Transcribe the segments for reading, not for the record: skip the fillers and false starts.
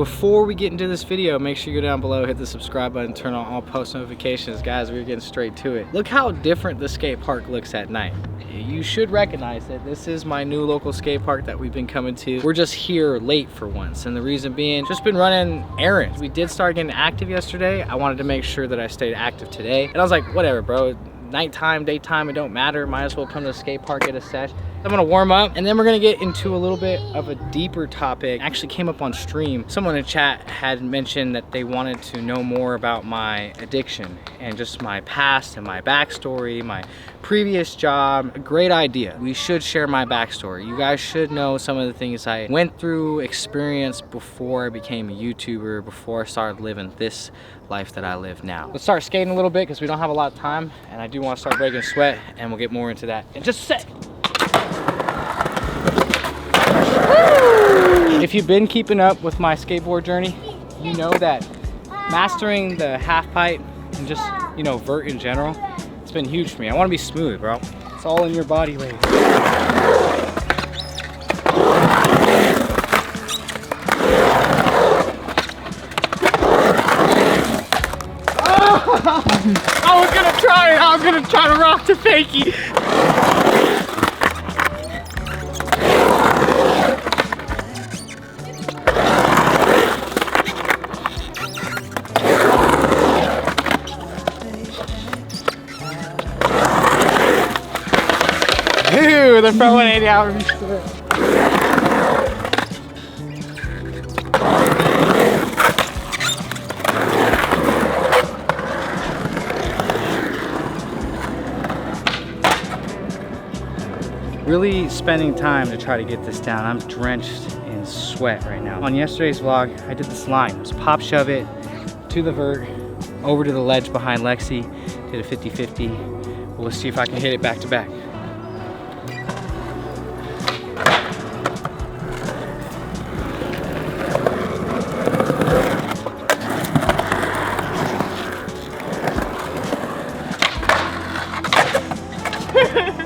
Before we get into this video, make sure you go down below, hit the subscribe button, turn on all post notifications. Guys, we're getting straight to it. Look how different the skate park looks at night. You should recognize that this is my new local skate park that we've been coming to. We're just here late for once, and the reason being, just been running errands. We did start getting active yesterday. I wanted to make sure that I stayed active today. And I was like, whatever, bro. Nighttime, daytime, it don't matter. Might as well come to the skate park, get a sesh. I'm gonna warm up, and then we're gonna get into a little bit of a deeper topic. Actually came up on stream. Someone in chat had mentioned that they wanted to know more about my addiction and just my past and my backstory, my previous job. A great idea. We should share my backstory. You guys should know some of the things I went through, experienced before I became a YouTuber, before I started living this life that I live now. Let's start skating a little bit because we don't have a lot of time, and I do want to start breaking sweat, and we'll get more into that in just a sec. If you've been keeping up with my skateboard journey, you know that mastering the half pipe and just, you know, vert in general, it's been huge for me. I want to be smooth, bro. It's all in your body weight. I was gonna try it. I was gonna try to rock the fakie. Dude, the front 180 hour reached to it. Really spending time to try to get this down. I'm drenched in sweat right now. On yesterday's vlog, I did this line. It was pop shove it to the vert, over to the ledge behind Lexi, did a 50-50. We'll see if I can hit it back to back.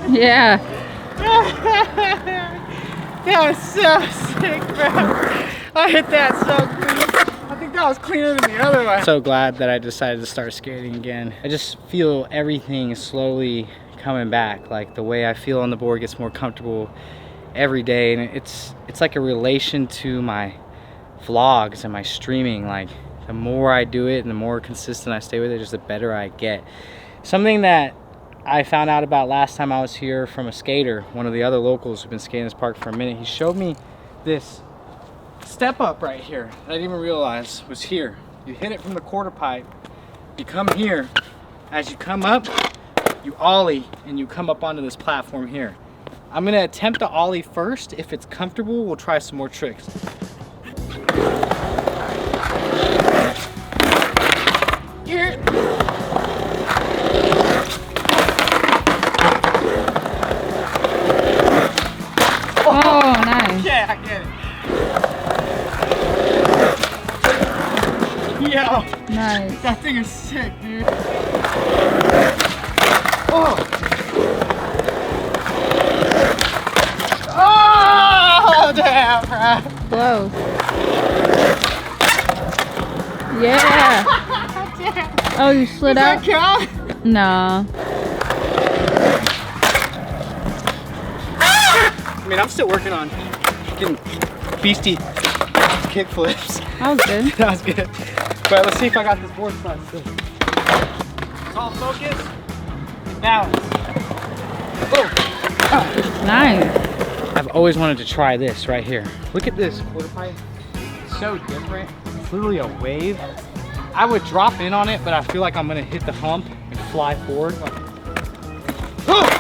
Yeah. That was so sick, bro. I hit that so clean. I think that was cleaner than the other one. So glad that I decided to start skating again. I just feel everything slowly coming back. Like the way I feel on the board gets more comfortable every day, and it's like a relation to my vlogs and my streaming. Like the more I do it and the more consistent I stay with it, just the better I get. Something that I found out about last time I was here from a skater, one of the other locals who've been skating this park for a minute. He showed me this step up right here that I didn't even realize was here. You hit it from the quarter pipe, you come here, as you come up, you ollie and you come up onto this platform here. I'm gonna attempt the ollie first. If it's comfortable, we'll try some more tricks. Here. Oh, nice. Yeah, I get it. Yo. Nice. That thing is sick, dude. Oh. Oh, damn, bro. Close. Yeah. Damn. Oh, you slid Does out? that count? No. I mean, I'm still working on getting beastie kick flips. That was good. That was good. But let's see if I got this board front still. All focus and balance. Oh. Nice. I've always wanted to try this right here. Look at this quarter pipe. It's so different. It's literally a wave. I would drop in on it, but I feel like I'm gonna hit the hump and fly forward.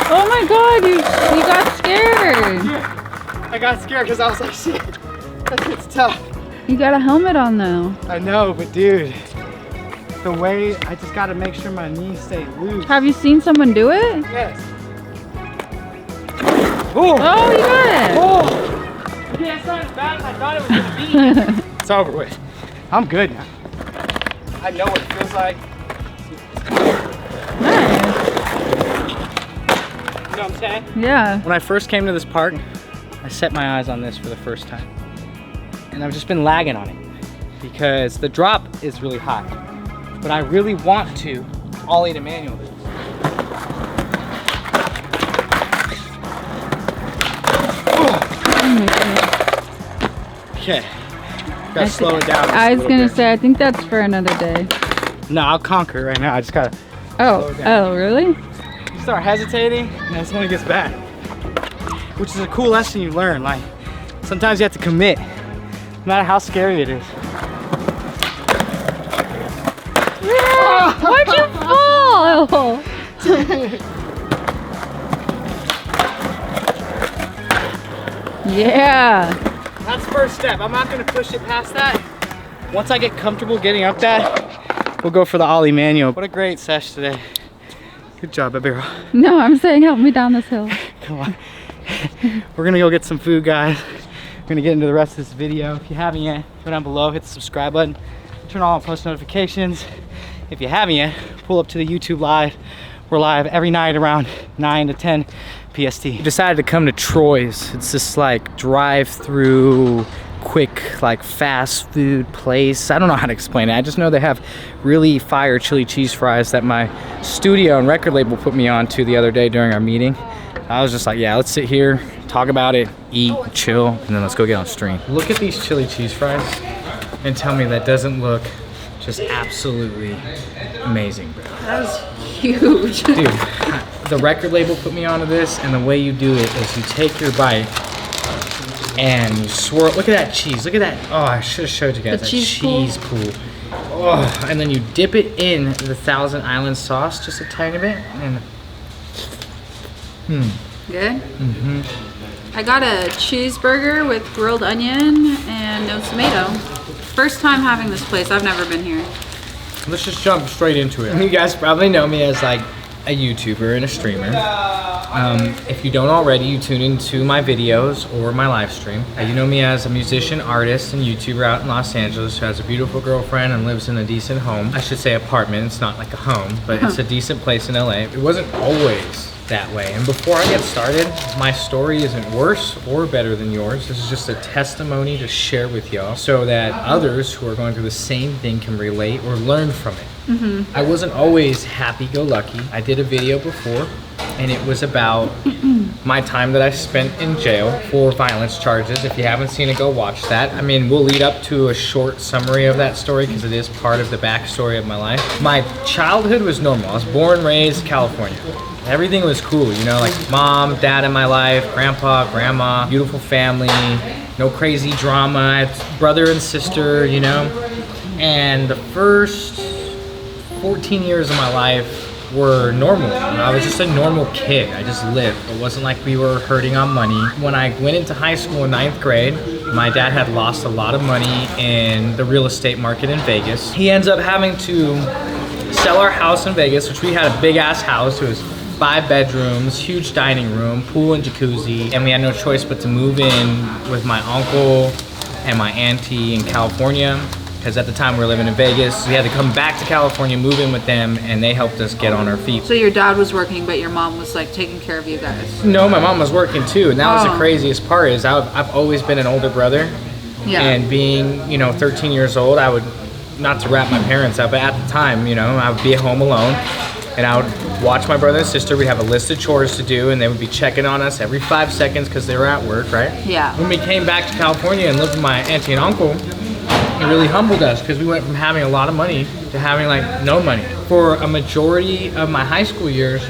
Oh my god, you got scared. Yeah, I got scared because I was like, shit, that shit's tough. You got a helmet on though. I know, but dude, the way, I just gotta make sure my knees stay loose. Have you seen someone do it? Yes. Oh, Oh, you got it. oh. Yeah, it's not as bad as I thought it was gonna be. It's over with. I'm good now. I know what it feels like. Nice. You know what I'm saying? Yeah. When I first came to this park, I set my eyes on this for the first time. And I've just been lagging on it. because the drop is really high. But I really want to ollie to manual this. Okay, gotta slow it down. I was gonna say, I think that's for another day. No, I'll conquer it right now. I just gotta Oh, really? You start hesitating, and that's when it gets bad. Which is a cool lesson you learn. Like, sometimes you have to commit, no matter how scary it is. Why'd you fall? Yeah. That's the first step. I'm not gonna push it past that. Once I get comfortable getting up that, we'll go for the ollie manual. What a great sesh today. Good job, baby girl. No, I'm saying help me down this hill. Come on. We're gonna go get some food, guys. We're gonna get into the rest of this video. If you haven't yet, go down below, hit the subscribe button, turn on post notifications. If you haven't yet, pull up to the YouTube live. We're live every night around 9 to 10 PST. We decided to come to Troy's. It's this like drive-through, quick, like fast food place. I don't know how to explain it. I just know they have really fire chili cheese fries that my studio and record label put me on to the other day during our meeting. I was just like, yeah, let's sit here, talk about it, eat, chill, and then let's go get on stream. Look at these chili cheese fries and tell me that doesn't look just absolutely amazing, bro. That's huge. Dude, the record label put me onto this, and the way you do it is you take your bite and you swirl. Look at that cheese. Look at that. Oh, I should have showed you guys that cheese pool. Oh, and then you dip it in the Thousand Island sauce just a tiny bit, and Good? mm-hmm. I got a cheeseburger with grilled onion and no tomato. First time having this place. I've never been here. Let's just jump straight into it. You guys probably know me as like a YouTuber and a streamer. If you don't already, you tune into my videos or my live stream. You know me as a musician, artist, and YouTuber out in Los Angeles who has a beautiful girlfriend and lives in a decent home. I should say apartment, it's not like a home, but it's a decent place in LA. It wasn't always that way. And before I get started, my story isn't worse or better than yours. This is just a testimony to share with y'all so that others who are going through the same thing can relate or learn from it. I wasn't always happy-go-lucky. I did a video before, and it was about my time that I spent in jail for violence charges. If you haven't seen it, go watch that. I mean, we'll lead up to a short summary of that story because it is part of the backstory of my life. My childhood was normal. I was born, raised California. Everything was cool, you know, like mom, dad in my life, grandpa, grandma, beautiful family, no crazy drama. I had brother and sister, you know. And the first 14 years of my life were normal. I was just a normal kid. I just lived. It wasn't like we were hurting on money. When I went into high school in 9th grade, my dad had lost a lot of money in the real estate market in Vegas. He ends up having to sell our house in Vegas, which we had a big ass house. It was 5 bedrooms, huge dining room, pool and jacuzzi, and we had no choice but to move in with my uncle and my auntie in California. Because at the time we were living in Vegas, we had to come back to California, move in with them, and they helped us get on our feet. So your dad was working, but your mom was like taking care of you guys? No, my mom was working too, and that was the craziest part is I've always been an older brother. Yeah. And being, you know, 13 years old, I would, not to wrap my parents up, but at the time, you know, I would be at home alone, and I would watch my brother and sister. We'd have a list of chores to do, and they would be checking on us every 5 seconds because they were at work, right? Yeah. When we came back to California and lived with my auntie and uncle, it really humbled us because we went from having a lot of money to having like no money. For a majority of my high school years,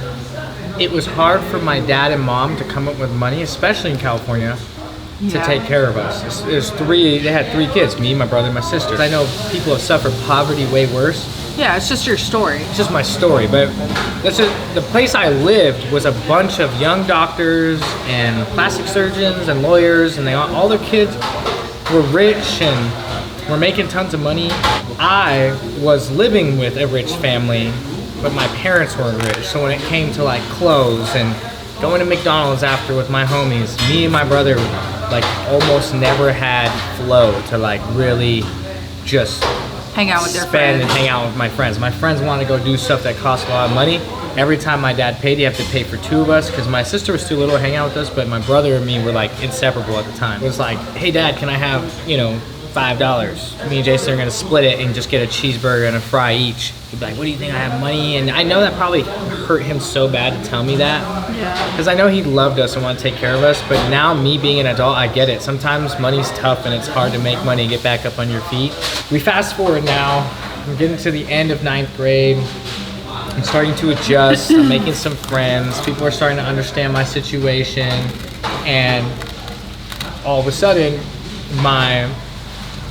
it was hard for my dad and mom to come up with money, especially in California, to take care of us. They had 3 kids, me, my brother, and my sister. I know people have suffered poverty way worse. Yeah, it's just your story. It's just my story, but that's just, the place I lived was a bunch of young doctors and plastic surgeons and lawyers, and all their kids were rich and were making tons of money. I was living with a rich family, but my parents weren't rich. So when it came to like clothes and going to McDonald's after with my homies, me and my brother like almost never had flow to like really just hang out with their friends. And hang out with my friends. My friends wanted to go do stuff that cost a lot of money. Every time my dad paid, he had to pay for 2 of us because my sister was too little to hang out with us, but my brother and me were like inseparable at the time. It was like, hey dad, can I have, you know, $5. Me and Jason are gonna split it and just get a cheeseburger and a fry each. He'd be like, what do you think, I have money? And I know that probably hurt him so bad to tell me that. Yeah. Because I know he loved us and wanted to take care of us, but now me being an adult, I get it. Sometimes money's tough and it's hard to make money and get back up on your feet. We fast forward now, I'm getting to the end of 9th grade. I'm starting to adjust, I'm making some friends. People are starting to understand my situation. And all of a sudden, my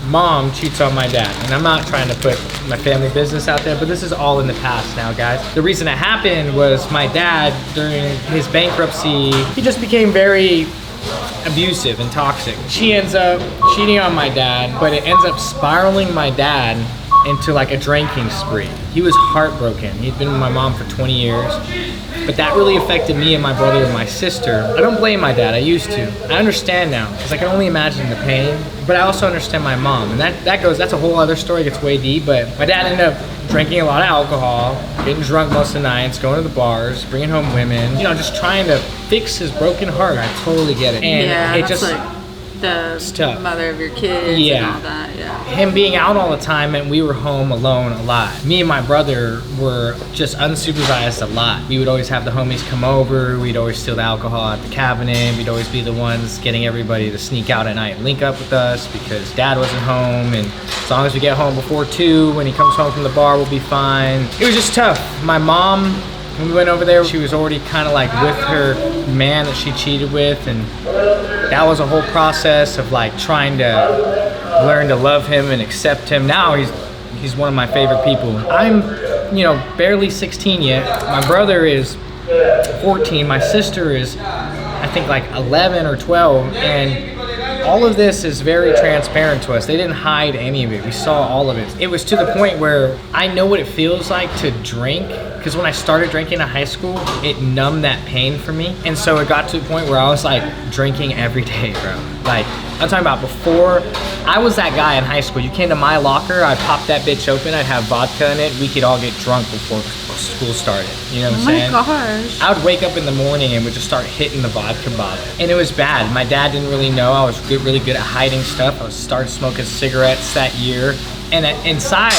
mom cheats on my dad. And I'm not trying to put my family business out there, but this is all in the past now, guys. The reason it happened was my dad, during his bankruptcy, he just became very abusive and toxic. She ends up cheating on my dad, but it ends up spiraling my dad into like a drinking spree. He was heartbroken. He'd been with my mom for 20 years, but that really affected me and my brother and my sister. I don't blame my dad, I used to. I understand now, because I can only imagine the pain, but I also understand my mom, and that's a whole other story, gets way deep, but my dad ended up drinking a lot of alcohol, getting drunk most of the nights, going to the bars, bringing home women, you know, just trying to fix his broken heart. I totally get it. And yeah, it that's just, like the mother of your kids and all that, yeah. Him being out all the time and we were home alone a lot. Me and my brother were just unsupervised a lot. We would always have the homies come over, we'd always steal the alcohol at the cabinet, we'd always be the ones getting everybody to sneak out at night and link up with us because dad wasn't home, and as long as we get home before 2, when he comes home from the bar, we'll be fine. It was just tough. My mom, when we went over there, she was already kind of like with her man that she cheated with, and that was a whole process of like trying to learn to love him and accept him. Now he's one of my favorite people. I'm, you know, barely 16 yet. My brother is 14. My sister is, I think, like 11 or 12, and all of this is very transparent to us. They didn't hide any of it. We saw all of it. It was to the point where I know what it feels like to drink, because when I started drinking in high school, it numbed that pain for me. And so it got to the point where I was like drinking every day, bro. Like, I'm talking about before, I was that guy in high school. You came to my locker, I'd pop that bitch open, I'd have vodka in it, we could all get drunk before school started. You know what I'm saying? Oh my gosh. I would wake up in the morning and would just start hitting the vodka bottle. And it was bad. My dad didn't really know. I was really good at hiding stuff. I started smoking cigarettes that year. And inside,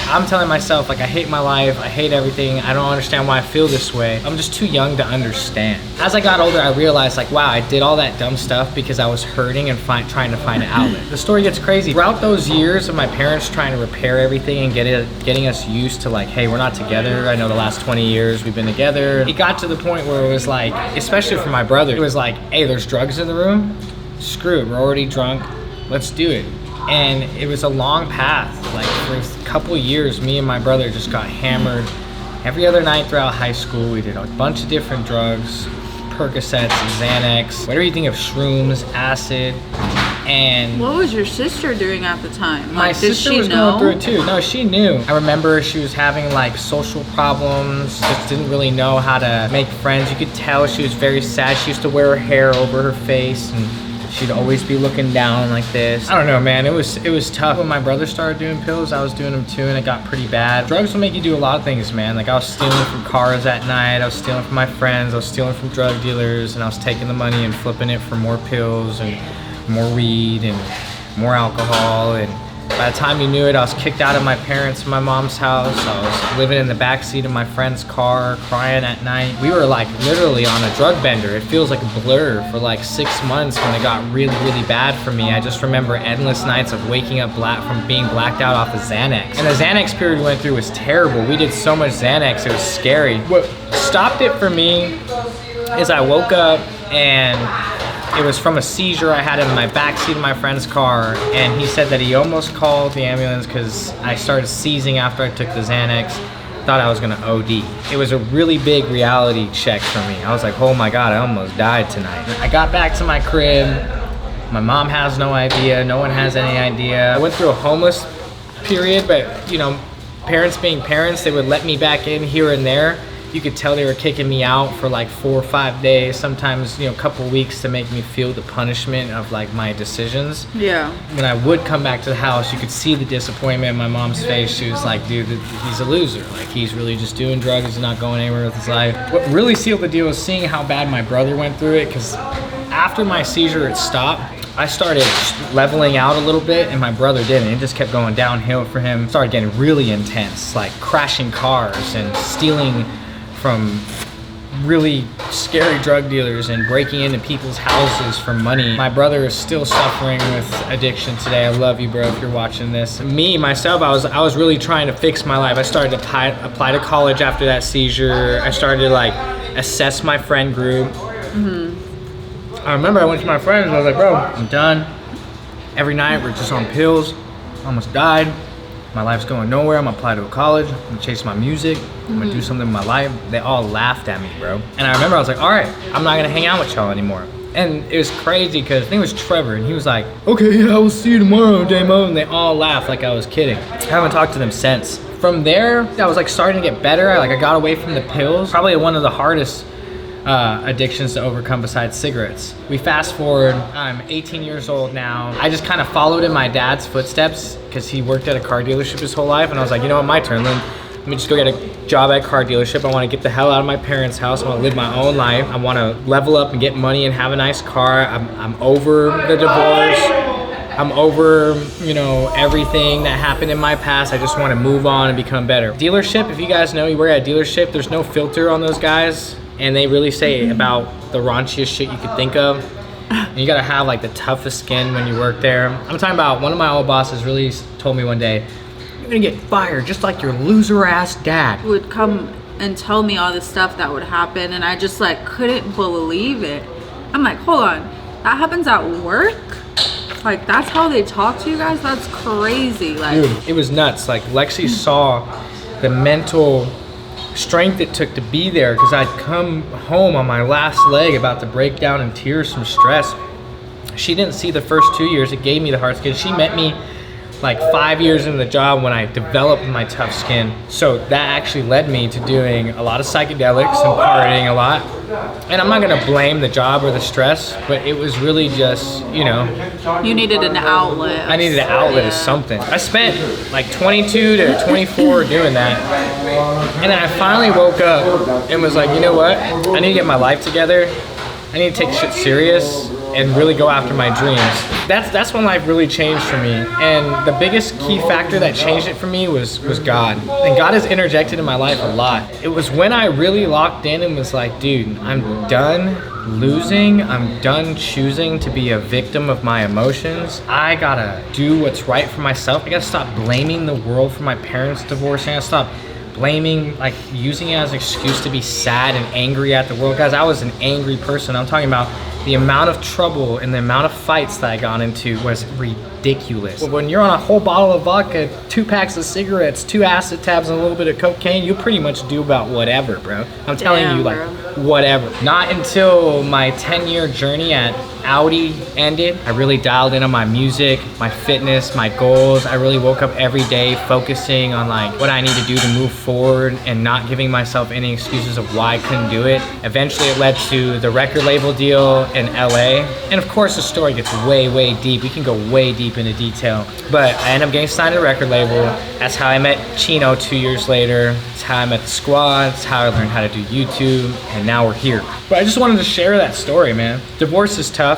I'm telling myself, like, I hate my life, I hate everything, I don't understand why I feel this way. I'm just too young to understand. As I got older, I realized, like, wow, I did all that dumb stuff because I was hurting and trying to find an outlet. The story gets crazy. Throughout those years of my parents trying to repair everything and getting us used to, like, hey, we're not together. I know the last 20 years we've been together. It got to the point where it was like, especially for my brother, it was like, hey, there's drugs in the room. Screw it, we're already drunk. Let's do it. And it was a long path. Like, for a couple years, me and my brother just got hammered every other night throughout high school. We did a bunch of different drugs, Percocets, Xanax, whatever you think of, shrooms, acid. And what was your sister doing at the time? Like, my sister was going through it too. No, she knew. I remember she was having like social problems, just didn't really know how to make friends. You could tell she was very sad. She used to wear her hair over her face, and she'd always be looking down like this. I don't know, man, it was tough. When my brother started doing pills, I was doing them too, and it got pretty bad. Drugs will make you do a lot of things, man. Like, I was stealing from cars at night, I was stealing from my friends, I was stealing from drug dealers, and I was taking the money and flipping it for more pills and more weed and more alcohol. And by the time you knew it, I was kicked out of my parents' and my mom's house. I was living in the backseat of my friend's car, crying at night. We were like literally on a drug bender. It feels like a blur for like 6 months when it got really, really bad for me. I just remember endless nights of waking up from being blacked out off of Xanax. And the Xanax period we went through was terrible. We did so much Xanax, it was scary. What stopped it for me is I woke up and it was from a seizure I had in my backseat of my friend's car, and he said that he almost called the ambulance because I started seizing after I took the Xanax. Thought I was gonna OD. It was a really big reality check for me. I was like, oh my God, I almost died tonight. I got back to my crib. My mom has no idea. No one has any idea. I went through a homeless period, but you know, parents being parents, they would let me back in here and there. You could tell they were kicking me out for like 4 or 5 days, sometimes, you know, a couple weeks to make me feel the punishment of like my decisions. Yeah. When I would come back to the house, you could see the disappointment in my mom's face. She was like, dude, he's a loser. Like, he's really just doing drugs. He's not going anywhere with his life. What really sealed the deal was seeing how bad my brother went through it, because after my seizure had stopped, I started leveling out a little bit, and my brother didn't. It just kept going downhill for him. Started getting really intense, like crashing cars and stealing from really scary drug dealers and breaking into people's houses for money. My brother is still suffering with addiction today. I love you, bro, if you're watching this. Me, myself, I was really trying to fix my life. I started to apply to college after that seizure. I started to like assess my friend group. I remember I went to my friends and I was like, bro, I'm done. Every night we're just on pills. Almost died. My life's going nowhere. I'm gonna apply to a college. I'm gonna chase my music. I'm gonna do something with my life. They all laughed at me, bro. And I remember I was like, all right, I'm not gonna hang out with y'all anymore. And it was crazy because I think it was Trevor, and he was like, okay, yeah, I will see you tomorrow, Damo. And they all laughed like I was kidding. I haven't talked to them since. From there, I was like starting to get better. I got away from the pills. Probably one of the hardest addictions to overcome besides cigarettes. We fast forward, I'm 18 years old now. I just kind of followed in my dad's footsteps because he worked at a car dealership his whole life, and I was like, you know what, my turn. Let me just go get a job at a car dealership. I want to get the hell out of my parents' house. I want to live my own life. I want to level up and get money and have a nice car. I'm over the divorce. I'm over, you know, everything that happened in my past. I just want to move on and become better. Dealership, if you guys know, you work at a dealership, there's no filter on those guys. And they really say about the raunchiest shit you could think of. And you gotta have like the toughest skin when you work there. I'm talking about one of my old bosses really told me one day, you're gonna get fired just like your loser ass dad. Would come and tell me all this stuff that would happen, and I just like couldn't believe it. I'm like, hold on, that happens at work? Like that's how they talk to you guys? That's crazy. Like, dude, it was nuts. Like Lexi saw the mental strength it took to be there, because I'd come home on my last leg about to break down in tears from stress. She didn't see the first 2 years. It gave me the hard skin. She met me like 5 years into the job when I developed my tough skin. So that actually led me to doing a lot of psychedelics and partying a lot. And I'm not gonna blame the job or the stress, but it was really just, you know. You needed an outlet. I needed an outlet of something. I spent like 22 to 24 doing that. And then I finally woke up and was like, you know what? I need to get my life together. I need to take shit serious and really go after my dreams. That's when life really changed for me. And the biggest key factor that changed it for me was God. And God has interjected in my life a lot. It was when I really locked in and was like, dude, I'm done losing. I'm done choosing to be a victim of my emotions. I gotta do what's right for myself. I gotta stop blaming the world for my parents' divorce. I gotta stop blaming, like using it as an excuse to be sad and angry at the world. Guys, I was an angry person. I'm talking about the amount of trouble and the amount of fights that I got into was ridiculous. When you're on a whole bottle of vodka, 2 packs of cigarettes, 2 acid tabs, and a little bit of cocaine, you pretty much do about whatever, bro. I'm telling you, like, whatever. Not until my 10-year journey at Audi ended, I really dialed in on my music, my fitness, my goals. I really woke up every day focusing on like what I need to do to move forward and not giving myself any excuses of why I couldn't do it. Eventually it led to the record label deal in LA. And of course the story gets way, way deep. We can go way deep into detail. But I ended up getting signed to a record label. That's how I met Chino 2 years later. That's how I met the squad. That's how I learned how to do YouTube. And now we're here. But I just wanted to share that story, man. Divorce is tough.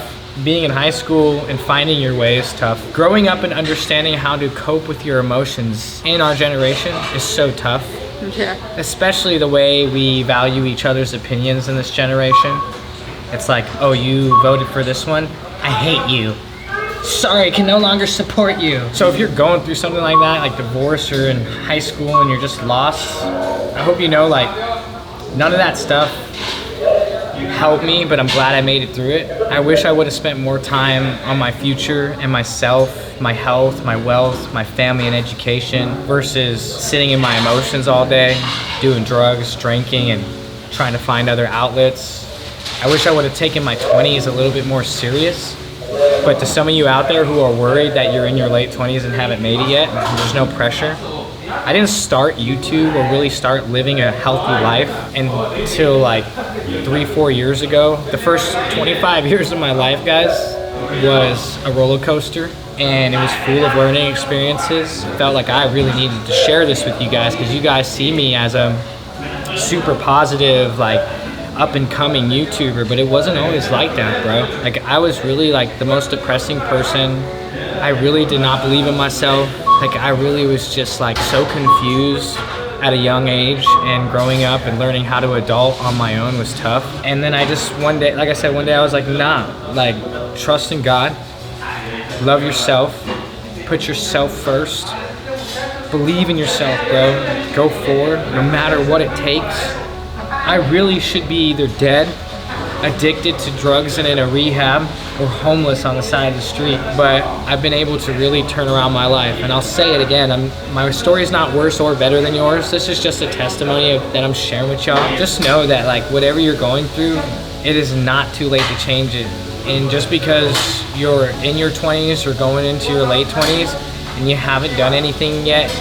Being in high school and finding your way is tough. Growing up and understanding how to cope with your emotions in our generation is so tough. Yeah. Especially the way we value each other's opinions in this generation. It's like, oh, you voted for this one? I hate you. Sorry, I can no longer support you. So if you're going through something like that, like divorce or in high school and you're just lost, I hope you know, like, none of that stuff helped me, but I'm glad I made it through it. I wish I would have spent more time on my future and myself, my health, my wealth, my family and education versus sitting in my emotions all day, doing drugs, drinking, and trying to find other outlets. I wish I would have taken my 20s a little bit more serious. But to some of you out there who are worried that you're in your late 20s and haven't made it yet, there's no pressure. I didn't start YouTube or really start living a healthy life until like 3-4 years ago. The first 25 years of my life, guys, was a roller coaster, and it was full of learning experiences. I felt like I really needed to share this with you guys because you guys see me as a super positive, like up and coming YouTuber, but it wasn't always like that, bro. Like, I was really like the most depressing person. I really did not believe in myself. Like, I really was just like so confused at a young age, and growing up and learning how to adult on my own was tough. And then I just one day, like I said, one day I was like, nah, like, trust in God, love yourself, put yourself first, believe in yourself, bro, go forward, no matter what it takes. I really should be either dead, addicted to drugs and in a rehab, or homeless on the side of the street, but I've been able to really turn around my life. And I'll say it again, my story is not worse or better than yours. This is just a testimony that I'm sharing with y'all. Just know that, like, whatever you're going through, it is not too late to change it. And just because you're in your 20s or going into your late 20s and you haven't done anything yet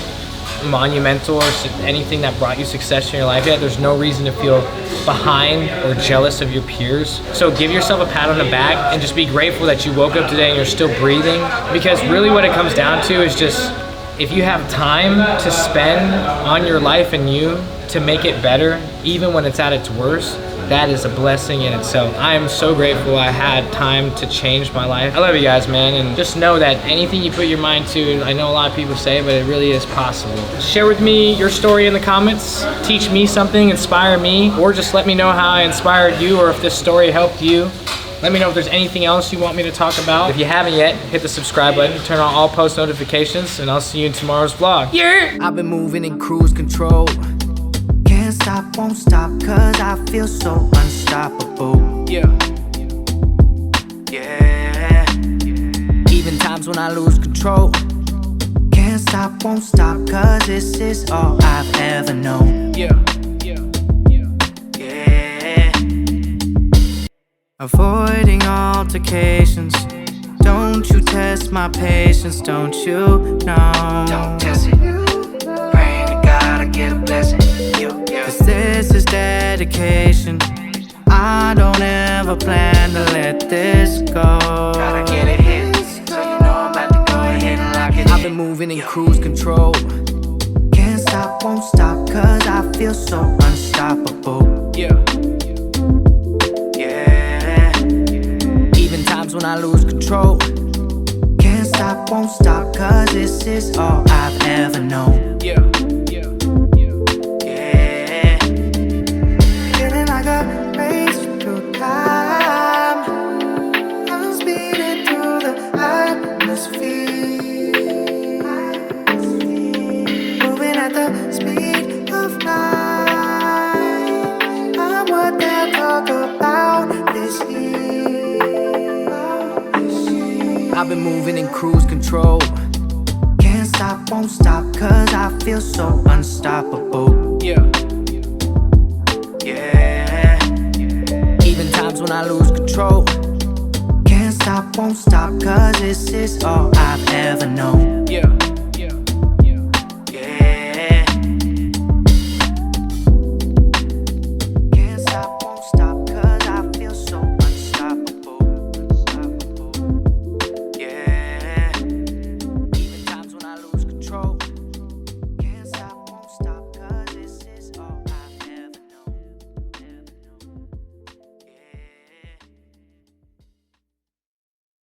monumental or anything that brought you success in your life yet, there's no reason to feel behind or jealous of your peers. So give yourself a pat on the back and just be grateful that you woke up today and you're still breathing, because really what it comes down to is just, if you have time to spend on your life and you to make it better, even when it's at its worst, that is a blessing in itself. I am so grateful I had time to change my life. I love you guys, man, and just know that anything you put your mind to, I know a lot of people say, but it really is possible. Share with me your story in the comments. Teach me something, inspire me, or just let me know how I inspired you, or if this story helped you. Let me know if there's anything else you want me to talk about. If you haven't yet, hit the subscribe button, turn on all post notifications, and I'll see you in tomorrow's vlog. Yeah! I've been moving in cruise control. Can't stop, won't stop, cause I feel so unstoppable. Yeah. Yeah. Even times when I lose control. Can't stop, won't stop, cause this is all I've ever known. Yeah. Yeah. Avoiding altercations. Don't you test my patience, don't you? No. Don't test it. Praying to God I get a blessing. Cause this is dedication. I don't ever plan to let this go. Gotta get it hit, so you know I'm about to go ahead and lock it in. I've been moving in cruise control. Can't stop, won't stop, cause I feel so unstoppable. Yeah. Yeah. Even times when I lose control. Can't stop, won't stop, cause this is all I've ever known. Yeah. I've been moving in cruise control. Can't stop, won't stop, cause I feel so unstoppable. Yeah. Yeah. Even times when I lose control. Can't stop, won't stop, cause this is all I've ever known. Yeah.